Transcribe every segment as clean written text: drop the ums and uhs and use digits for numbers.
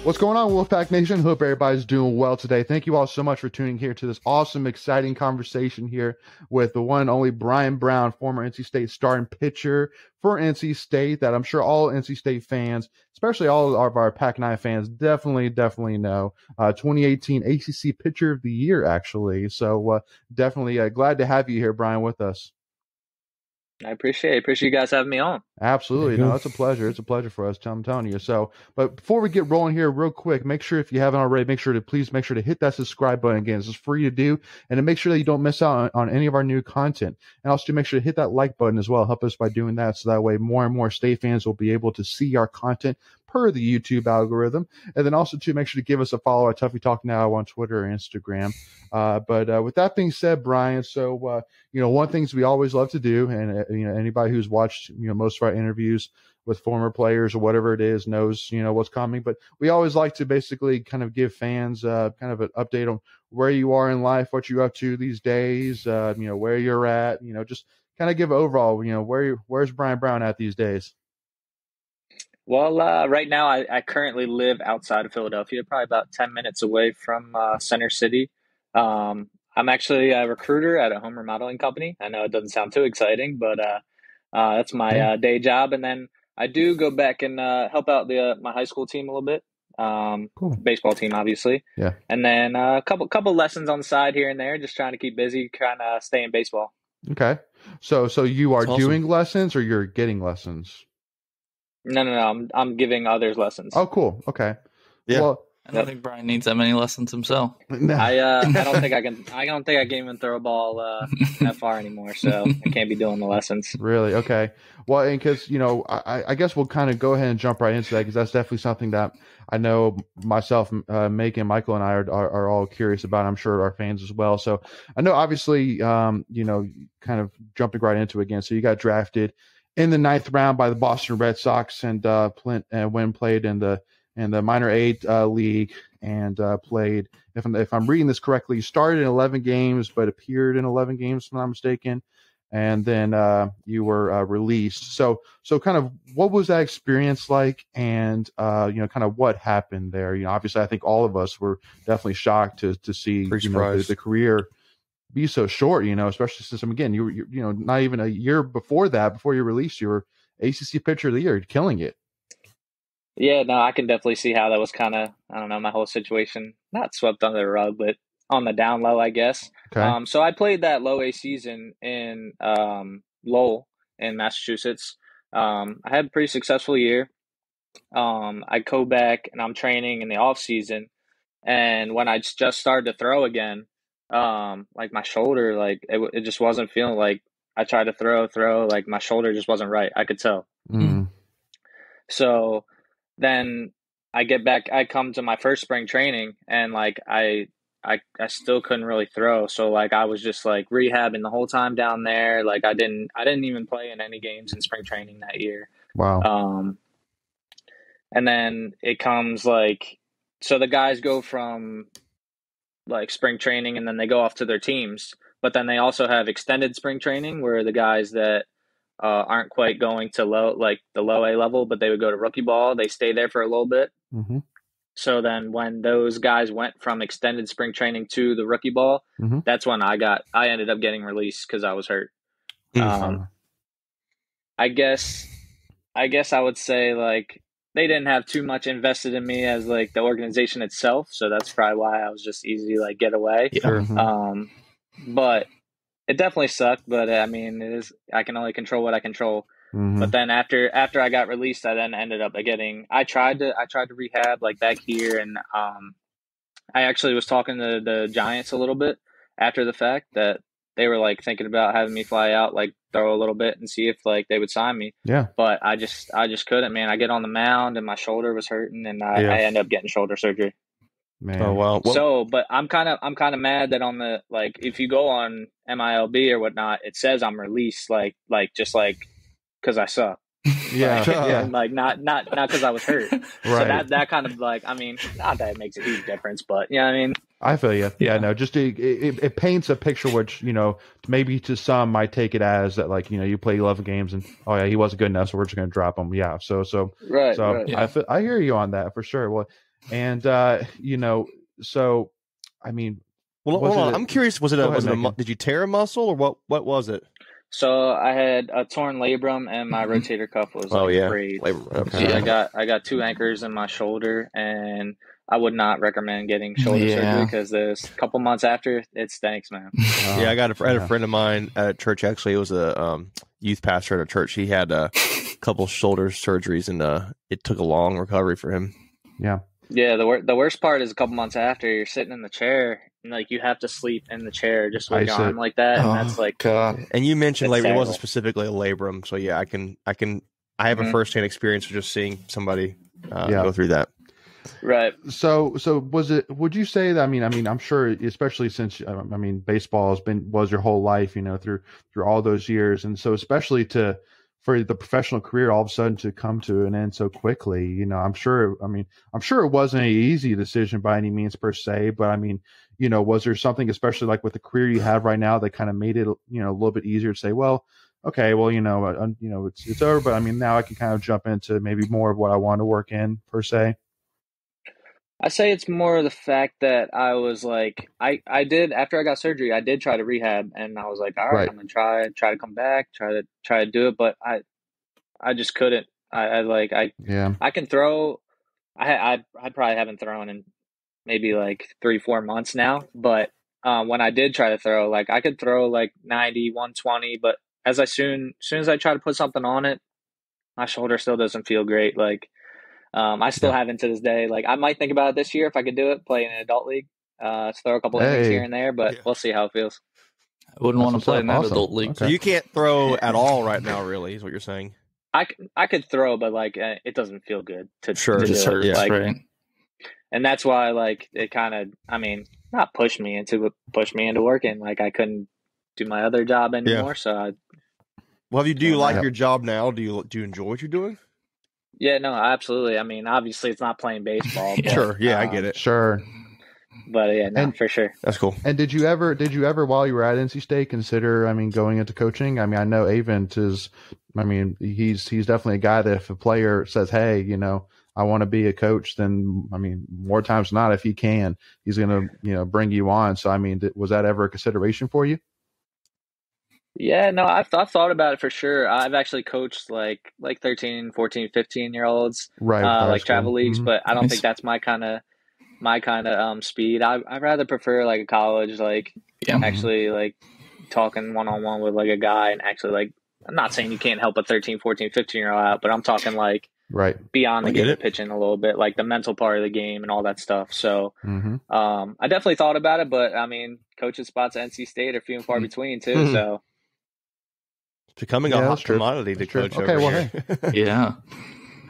What's going on, Wolfpack Nation? Hope everybody's doing well today. Thank you all so much for tuning here to this awesome, exciting conversation here with the one and only Brian Brown, former NC State starting pitcher for NC State, that I'm sure all NC State fans, especially all of our Pac-9 fans, definitely know. 2018 ACC Pitcher of the Year, actually. So definitely glad to have you here, Brian, with us. I appreciate you guys having me on. Absolutely. No, it's a pleasure. It's a pleasure for us, I'm telling you. So, but before we get rolling here real quick, make sure, if you haven't already, please make sure to hit that subscribe button. Again, this is free to do, and to make sure that you don't miss out on any of our new content. And also to make sure to hit that like button as well. Help us by doing that, so that way more and more State fans will be able to see our content per the YouTube algorithm. And then also to make sure to give us a follow at Tuffy Talk Now on Twitter or Instagram. But with that being said, Brian, so one of the things we always love to do, and anybody who's watched most of our interviews with former players or whatever it is knows what's coming. But we always like to basically kind of give fans kind of an update on where you are in life, what you're up to these days, where you're at, just kind of give overall, where's Brian Brown at these days? Well, right now I currently live outside of Philadelphia, probably about 10 minutes away from Center City. I'm actually a recruiter at a home remodeling company. I know it doesn't sound too exciting, but that's my day job. And then I do go back and help out my high school team a little bit. Cool. Baseball team, obviously. Yeah. And then a couple lessons on the side here and there, just trying to keep busy, trying to stay in baseball. Okay. So you are doing lessons, or you're getting lessons? No. I'm giving others lessons. Oh, cool. Okay. Yeah. Well, I don't think Brian needs that many lessons himself. No. I don't think I can. I don't think I can even throw a ball that far anymore. So I can't be doing the lessons. Really? Okay. Well, and because I guess we'll kind of go ahead and jump right into that, because that's definitely something that I know myself, Megan, Michael, and I are all curious about. I'm sure our fans as well. So I know, obviously, kind of jumping right into it again. So you got drafted in the 9th round by the Boston Red Sox, and when played in the minor A league, and played, if I'm reading this correctly, you started in 11 games but appeared in 11 games, if I'm not mistaken, and then you were released. So kind of what was that experience like, and kind of what happened there? Obviously I think all of us were definitely shocked to see the career be so short, especially since, again, you not even a year before your release, you were ACC Pitcher of the Year, killing it. Yeah, no, I can definitely see how that was kind of, I don't know, my whole situation, not swept under the rug, but on the down low, I guess. Okay. So I played that low A season in Lowell in Massachusetts. I had a pretty successful year. I go back and I'm training in the off season, and when I just started to throw again, like my shoulder, like it just wasn't feeling like, I tried to throw, like my shoulder just wasn't right. I could tell. Mm. So then I get back, I come to my first spring training, and like I still couldn't really throw. So like I was just like rehabbing the whole time down there. Like I didn't even play in any games in spring training that year. Wow. And then it comes like, so the guys go from like spring training and then they go off to their teams, but then they also have extended spring training where the guys that aren't quite going to the low A level, but they would go to rookie ball, they stay there for a little bit. Mm-hmm. So then when those guys went from extended spring training to the rookie ball, mm-hmm. that's when I ended up getting released because I was hurt. Mm-hmm. I guess I would say like they didn't have too much invested in me as like the organization itself. So that's probably why I was just easy to like get away. Yeah. Mm-hmm. But it definitely sucked, but I mean, I can only control what I control. Mm-hmm. But then after I got released, I then ended up I tried to rehab like back here, and I actually was talking to the Giants a little bit after the fact that they were like thinking about having me fly out, like throw a little bit and see if like they would sign me. Yeah. But I just couldn't, man. I get on the mound and my shoulder was hurting, and I ended up getting shoulder surgery. Man. Oh wow. So, but I'm kind of mad that on the, like, if you go on MILB or whatnot, it says I'm released, like just like because I suck. Yeah. Yeah. Like not because I was hurt. Right. So that kind of like, I mean, not that it makes a huge difference, but you know what I mean. I feel you. Yeah. No, just it paints a picture which maybe to some might take it as that, like, you play 11 games and oh yeah, he wasn't good enough, so we're just going to drop him. Yeah. So right. So right. I hear you on that for sure. Well. And so I mean, well, hold on. I'm curious. Was it did you tear a muscle or what was it? So I had a torn labrum and my rotator cuff was frayed. Okay. I got 2 anchors in my shoulder, and I would not recommend getting shoulder surgery because there's a couple months after it stinks, man. I had a friend of mine at church. Actually, it was a youth pastor at a church. He had a couple shoulder surgeries, and it took a long recovery for him. Yeah. Yeah, the worst part is a couple months after you're sitting in the chair and like you have to sleep in the chair just with your arm like that, and that's like God. And you mentioned labrum. It wasn't specifically a labrum, so yeah, I have a firsthand experience of just seeing somebody go through that. Right. So was it? Would you say that? I mean, I'm sure, especially since baseball was your whole life, through all those years, and so especially for the professional career all of a sudden to come to an end so quickly, I'm sure it wasn't an easy decision by any means per se, but I mean, was there something, especially like with the career you have right now, that kind of made it, a little bit easier to say, well, okay, well, it's over, but I mean, now I can kind of jump into maybe more of what I want to work in per se. I say it's more the fact that I was like, I did, after I got surgery, I did try to rehab, and I was like, all right, I'm gonna try to come back, try to do it, but I just couldn't. I can throw. I probably haven't thrown in maybe like 3-4 months now, but when I did try to throw, like I could throw like 90, 120, but soon as I try to put something on it, my shoulder still doesn't feel great. Like I still haven't to this day. Like I might think about it this year if I could do it, play in an adult league, throw a couple innings here and there, but we'll see how it feels. I wouldn't want to play in that adult league. Okay. So you can't throw at all right now, really, is what you're saying? I could throw, but like it doesn't feel good to sure. To just do it. Like, right. And that's why like it kind of, not pushed me into working. Like I couldn't do my other job anymore. So do you like your job now? Do you enjoy what you're doing? Yeah, no, absolutely. I mean, obviously it's not playing baseball. But, sure. Yeah, I get it. Sure. But yeah, no, for sure. That's cool. And did you ever, while you were at NC State, consider, going into coaching? I mean, I know Avent is, he's definitely a guy that if a player says, hey, I want to be a coach, then, more times than not, if he can, he's going to, bring you on. So, was that ever a consideration for you? Yeah, no, I've thought about it for sure. I've actually coached like 13, 14, 15-year-olds, like travel leagues, but I don't think that's my kind of speed. I'd rather prefer like a college, like actually like talking one-on-one with like a guy and actually like, I'm not saying you can't help a 13, 14, 15-year-old out, but I'm talking like beyond the game of pitching a little bit, like the mental part of the game and all that stuff. So I definitely thought about it, but coaching spots at NC State are few and far between too. So it's becoming a hot commodity to coach. Okay, over well, here.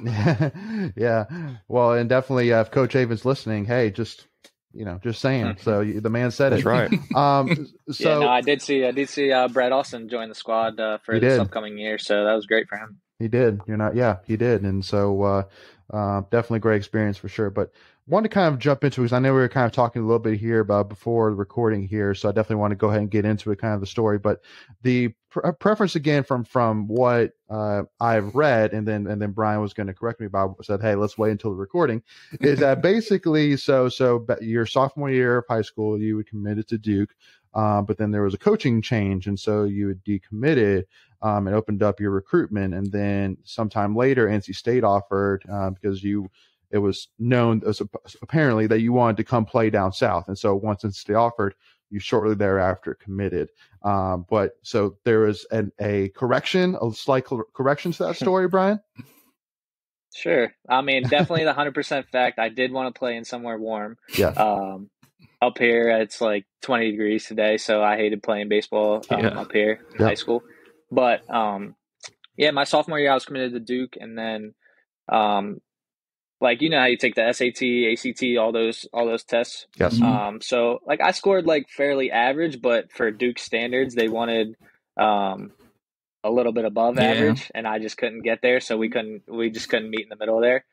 Hey. Yeah. Well, and definitely if Coach Avent's listening, hey, just saying. So the man said it. That's right. I did see Brett Austin join the squad for this upcoming year, so that was great for him. He did. He did. And so definitely great experience for sure. But wanted to kind of jump into it because I know we were kind of talking a little bit here about before the recording here, so I definitely want to go ahead and get into it, kind of the story. But the preference again from what I've read, and then Brian was going to correct me about, said, hey, let's wait until the recording, is that basically so your sophomore year of high school you were committed to Duke, but then there was a coaching change, and so you had decommitted. And opened up your recruitment, and then sometime later NC State offered because it was known as apparently that you wanted to come play down south, and so once NC State offered, you shortly thereafter committed. But so there was a slight correction to that story, Brian. Sure. Definitely the 100% fact. I did want to play in somewhere warm. Yeah. Up here it's like 20 degrees today, so I hated playing baseball up here in high school. But my sophomore year I was committed to Duke, and then like how you take the SAT, ACT, all those tests. Yes. So like I scored like fairly average, but for Duke standards they wanted a little bit above average, and I just couldn't get there, so we just couldn't meet in the middle there.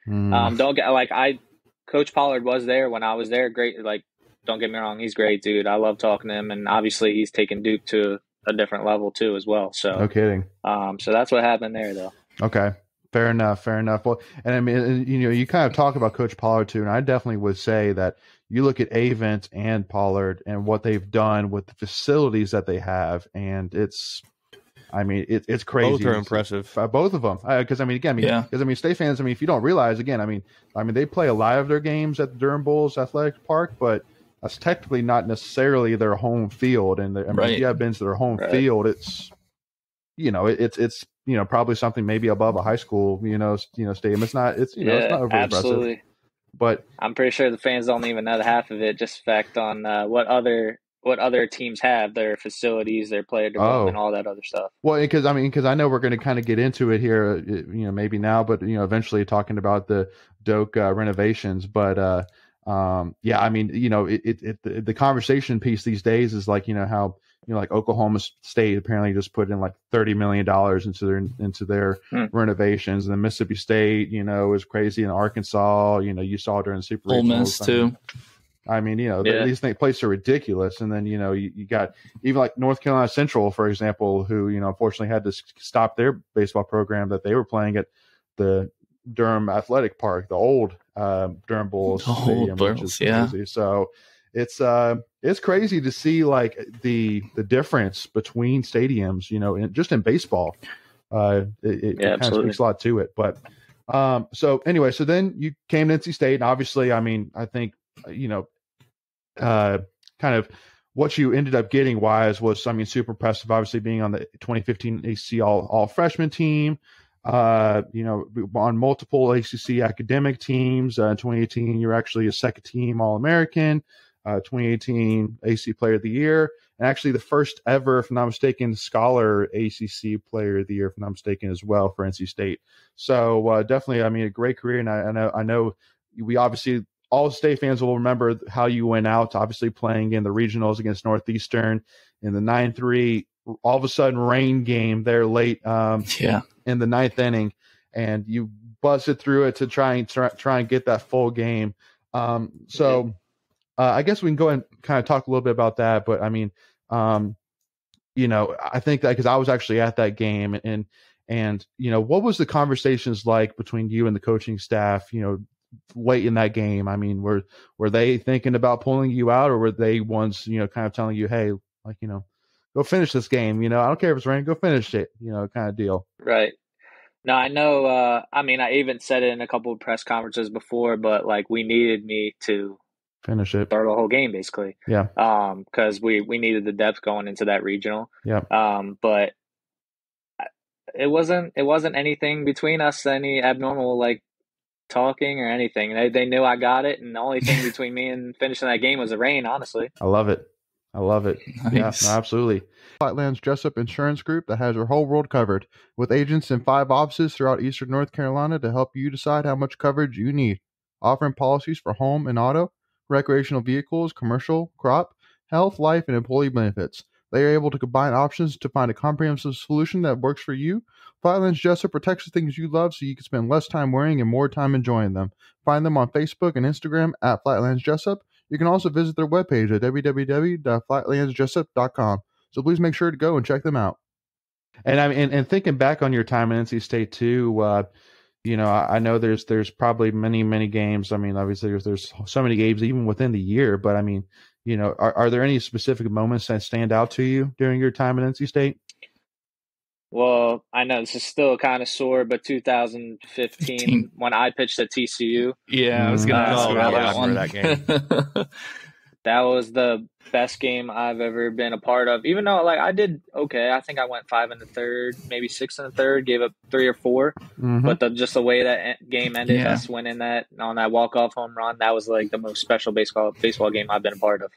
Coach Pollard was there when I was there. Great, like don't get me wrong, he's great, dude. I love talking to him, and obviously he's taken Duke to a different level too as well. So no kidding. So that's what happened there though. Okay. Fair enough. Fair enough. Well, and I mean, you kind of talk about Coach Pollard too, and I definitely would say that you look at Avent and Pollard and what they've done with the facilities that they have, and it's crazy. Both are impressive. Both of them, because State fans. I mean, if you don't realize, again, I mean, they play a lot of their games at the Durham Bulls Athletic Park, but that's technically not necessarily their home field. And if you have been to their home field, it's probably something maybe above a high school, stadium. It's not overly absolutely impressive. But I'm pretty sure the fans don't even know the half of it. Just fact on what other teams have, their facilities, their player development, all that other stuff. Well, because I know we're going to kind of get into it here, maybe now, but eventually talking about the Doak renovations. But the conversation piece these days is like how like Oklahoma State apparently just put in like $30 million into their renovations, and then Mississippi State is crazy, and Arkansas you saw during the Super Ole Miss too. These places are ridiculous. And then, you got even like North Carolina Central, for example, who, unfortunately had to stop their baseball program that they were playing at the Durham Athletic Park, the old Durham Bulls Stadium, which is crazy. So it's crazy to see like the difference between stadiums, in baseball. It kind of speaks a lot to it. But so anyway, so then you came to NC State, and obviously, I think, kind of what you ended up getting wise was, super impressive. Obviously, being on the 2015 ACC all freshman team, on multiple ACC academic teams. In 2018, you're actually a second team All American. 2018 ACC Player of the Year, and actually the first ever, if I'm not mistaken, Scholar ACC Player of the Year, if I'm not mistaken, as well for NC State. So definitely, a great career, and I know we obviously, all State fans will remember how you went out, obviously playing in the regionals against Northeastern in the 9-3, all of a sudden rain game there late in the ninth inning, and you busted through it to try and get that full game. I guess we can go and kind of talk a little bit about that. But I think that because I was actually at that game, and what was the conversations like between you and the coaching staff, late in that game? Were they thinking about pulling you out, or were they ones, kind of telling you, hey, like, go finish this game, I don't care if it's raining, go finish it, kind of deal? Right. No, I know. I even said it in a couple of press conferences before, but like we needed me to finish it, start the whole game basically. Yeah. Because we needed the depth going into that regional. Yeah. But it wasn't anything between us, any abnormal like talking or anything. They knew I got it, and the only thing between me and finishing that game was the rain, honestly. I love it. Nice. Yeah, no, absolutely. Flatlands Jessup Insurance Group that has your whole world covered, with agents in 5 offices throughout eastern North Carolina to help you decide how much coverage you need. Offering policies for home and auto, recreational vehicles, commercial, crop, health, life, and employee benefits. They are able to combine options to find a comprehensive solution that works for you. Flatlands Jessup protects the things you love so you can spend less time worrying and more time enjoying them. Find them on Facebook and Instagram at Flatlands Jessup. You can also visit their webpage at www.flatlandsjessup.com. So please make sure to go and check them out. And and thinking back on your time in NC State too, I know there's probably many games. Obviously there's so many games even within the year, but are there any specific moments that stand out to you during your time at NC State? Well, I know this is still kind of sore, but 2015 when I pitched at TCU. Yeah, I was going to ask about that one. That game. That was the best game I've ever been a part of. Even though I did okay, I think I went 5 in the third, maybe 6 in the third, gave up 3 or 4. Mm-hmm. But just the way that game ended, us winning that on that walk-off home run, that was like the most special baseball game I've been a part of.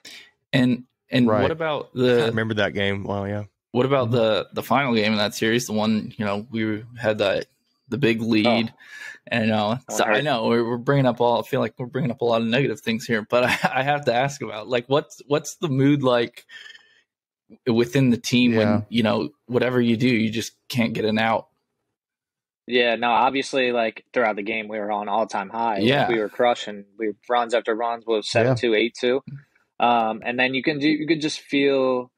And right. What about I remember that game? Well, yeah. What about the final game in that series? The one, we had the big lead, and so I know we're bringing up I feel like we're bringing up a lot of negative things here, but I have to ask about what's the mood like within the team when whatever you do, you just can't get an out. Yeah, no, obviously, like throughout the game, we were on all-time high. Yeah, we were crushing. We runs after runs was 7-2, 8-2, and then you could just feel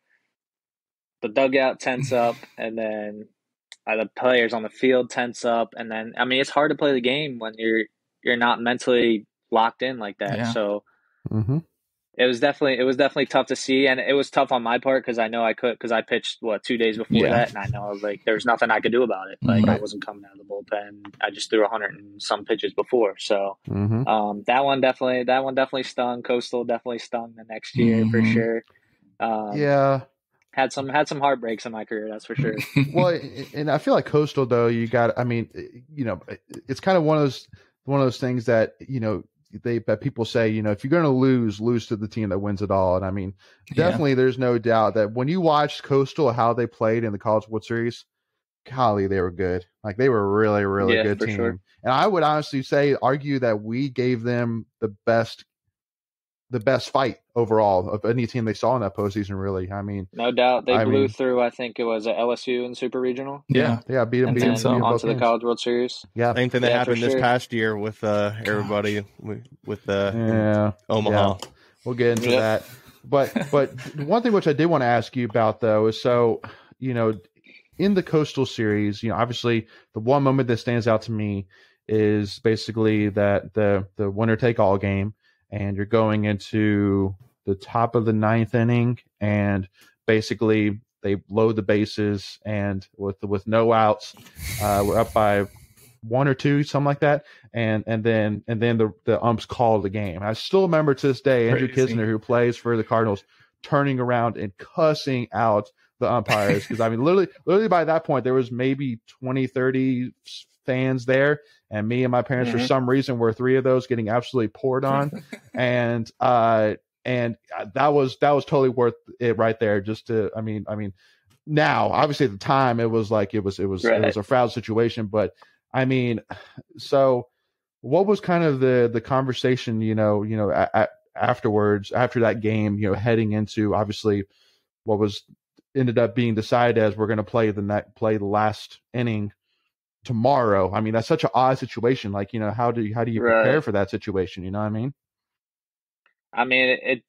the dugout tense up, and then the players on the field tense up, and then I mean it's hard to play the game when you're not mentally locked in like that. Yeah. So Mm-hmm. it was definitely tough to see, and it was tough on my part because I know I could because I pitched 2 days before that, and I know like there was nothing I could do about it. Like I wasn't coming out of the bullpen. I just threw 100 and some pitches before, so that one definitely stung. Coastal definitely stung the next year for sure. Yeah. Had some heartbreaks in my career, that's for sure. Well, and I feel like Coastal though, I mean, it's kind of one of those things that, that people say, if you're going to lose to the team that wins it all. And I mean, definitely there's no doubt that when you watch Coastal, how they played in the College World Series, golly, they were good. Like they were a really, really good team. Sure. And I would honestly argue that we gave them the best fight overall of any team they saw in that postseason, really. I mean, no doubt. They blew through, I think it was LSU in Super Regional. Yeah, beat them onto the College World Series. Yeah. Same thing that happened this past year with everybody with Omaha. Yeah. We'll get into that. But one thing which I did want to ask you about, though, is in the Coastal Series, obviously the one moment that stands out to me is basically that the winner-take-all game. And you're going into the top of the 9th inning, and basically they load the bases, and with no outs, we're up by 1 or 2, something like that, and then the umps call the game. I still remember to this day Andrew Kisner, who plays for the Cardinals, turning around and cussing out the umpires, because I mean literally by that point there was maybe 20, 30 fans there, and me and my parents for some reason were 3 of those getting absolutely poured on, and that was totally worth it right there. Just to I mean now obviously at the time it was like it was a fraud situation, but I mean, so what was kind of the conversation afterwards, after that game, heading into obviously what was ended up being decided as we're going to play the last inning tomorrow. I mean, that's such an odd situation. Like, how do you prepare for that situation? You know what I mean? I mean, it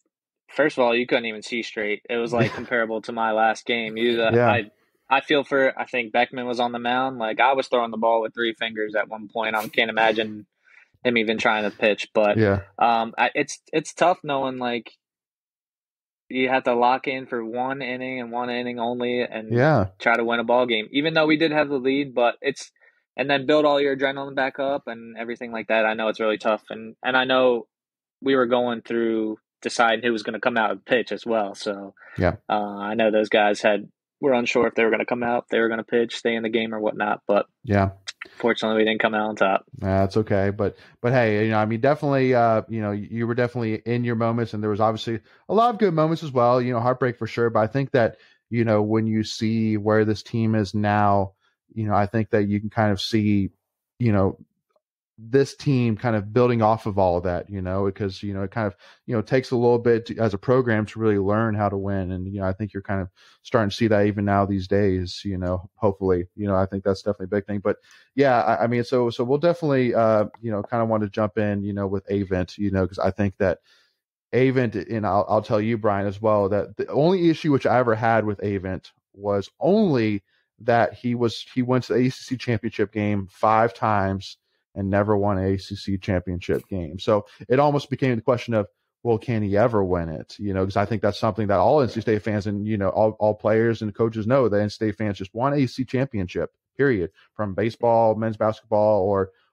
first of all, you couldn't even see straight. It was like comparable to my last game. I feel for, I think Beckman was on the mound. Like I was throwing the ball with 3 fingers at one point. I can't imagine him even trying to pitch, but it's tough knowing like you have to lock in for 1 inning and 1 inning only and try to win a ball game, even though we did have the lead, but and then build all your adrenaline back up and everything like that. I know it's really tough. And I know we were going through deciding who was going to come out and pitch as well. So I know those guys were unsure if they were going to come out, if they were going to pitch, stay in the game or whatnot. But fortunately we didn't come out on top. That's okay. But hey, I mean, definitely, you were definitely in your moments, and there was obviously a lot of good moments as well, heartbreak for sure. But I think that, when you see where this team is now, I think that you can kind of see, this team kind of building off of all of that, because, it kind of, takes a little bit as a program to really learn how to win. And, I think you're kind of starting to see that even now these days, hopefully, I think that's definitely a big thing. But I mean, so we'll definitely, kind of want to jump in, with Avent, because I think that Avent, and I'll tell you, Brian, as well, that the only issue which I ever had with Avent was only that he went to the ACC championship game 5 times and never won an ACC championship game. So it almost became the question of, well, can he ever win it? Because I think that's something that all NC State fans and, all players and coaches know that NC State fans just want ACC championship, period, from baseball, men's basketball,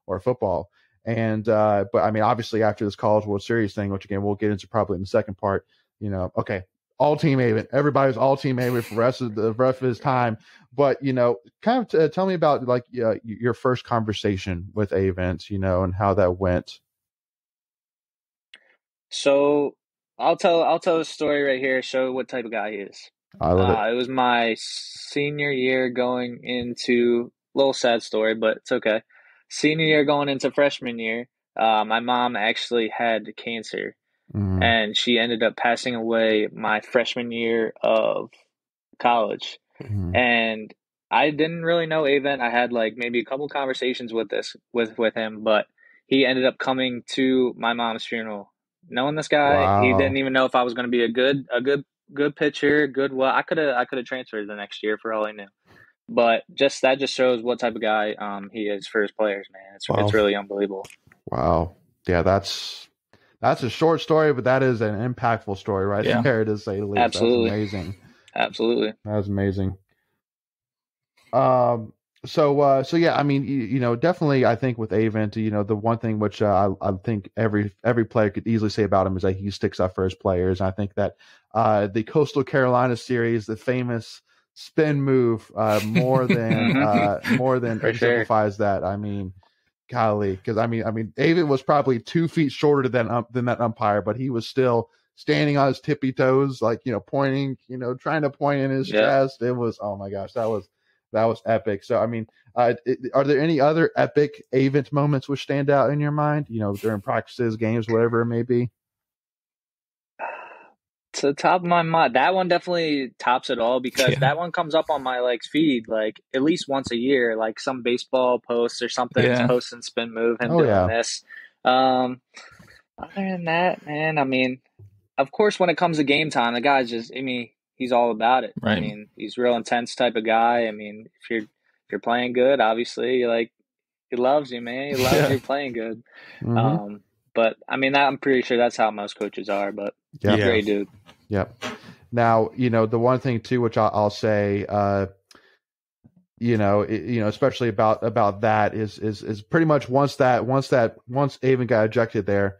or football. And, but I mean, obviously after this College World Series thing, which again, we'll get into probably in the second part, okay, all team Avent. Everybody's all team Avent for the rest of his time. But, kind of tell me about like your first conversation with Avent, and how that went. So I'll tell a story right here, show what type of guy he is. I love it. It was my senior year going into, a little sad story, but it's okay. Senior year going into freshman year, my mom actually had cancer. And she ended up passing away my freshman year of college. And I didn't really know Avent. I had like maybe a couple conversations with him, but he ended up coming to my mom's funeral. Knowing this guy, He didn't even know if I was going to be a good pitcher, I could have transferred the next year for all I knew. But that just shows what type of guy he is for his players, man. It's really unbelievable. Wow. Yeah, that's a short story, but that is an impactful story right there, to say the least. Absolutely. That's amazing. Absolutely. That's amazing. So yeah, I mean, definitely, I think with Avent, the one thing which I think every player could easily say about him is that he sticks up for his players. And I think that the Coastal Carolina series, the famous spin move, more than exemplifies that. I mean, golly, because I mean, Avent was probably 2 feet shorter than that umpire, but he was still standing on his tippy toes, like pointing, trying to point in his chest. It was, oh my gosh, that was epic. So I mean, are there any other epic Avent moments which stand out in your mind? During practices, games, whatever it may be. To the top of my mind, that one definitely tops it all, because that one comes up on my feed at least once a year, like some baseball posts or something. It's posting spin move, him doing this. Other than that, man, I mean, of course, when it comes to game time, the guy's just, he's all about it. Right. I mean, he's a real intense type of guy. I mean, if you're playing good, obviously, he loves you, man. He loves you playing good. Mm-hmm. But I mean, I'm pretty sure that's how most coaches are. But he's a great dude. Yep. Now, the one thing too, which I'll say, especially about that is pretty much once Avent got ejected there,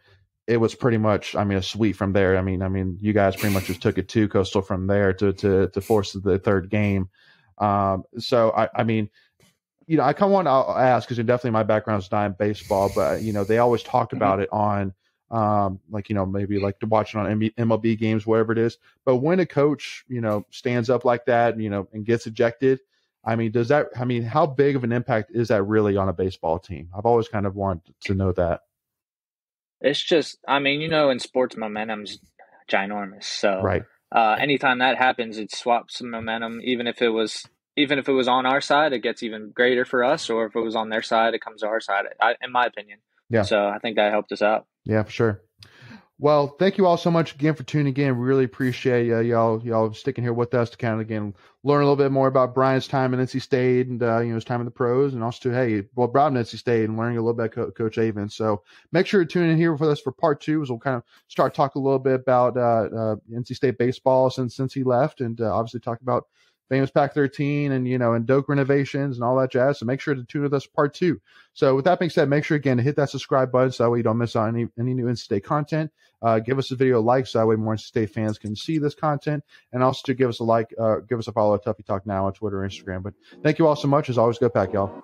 it was pretty much, a sweep from there. I mean, you guys pretty much just took it to Coastal from there to force the third game. So I mean, I kind of want to ask, because definitely my background is not in baseball, but they always talked about it on maybe to watch it on MLB games, whatever it is. But when a coach stands up like that, and gets ejected, I mean, how big of an impact is that really on a baseball team? I've always kind of wanted to know that. It's just, in sports, momentum's ginormous. So right. Anytime that happens, it swaps some momentum. Even if it was on our side, it gets even greater for us. Or if it was on their side, it comes to our side, in my opinion. Yeah. So I think that helped us out. Yeah, for sure. Well, thank you all so much again for tuning in. Really appreciate y'all sticking here with us to kind of, again, learn a little bit more about Brian's time in NC State and his time in the pros, and also Brian in NC State and learning a little bit about Coach Avent. So make sure to tune in here with us for part 2, as we'll kind of start talking a little bit about NC State baseball since he left, and obviously talk about famous Pac 13 and and Doak renovations and all that jazz. So make sure to tune with us part 2. So with that being said, make sure again to hit that subscribe button so that way you don't miss out any new NC State content. Give us a video like so that way more NC State fans can see this content, and also to give us a like, give us a follow at Tuffy Talk Now on Twitter and Instagram. But thank you all so much. As always, go Pack, y'all.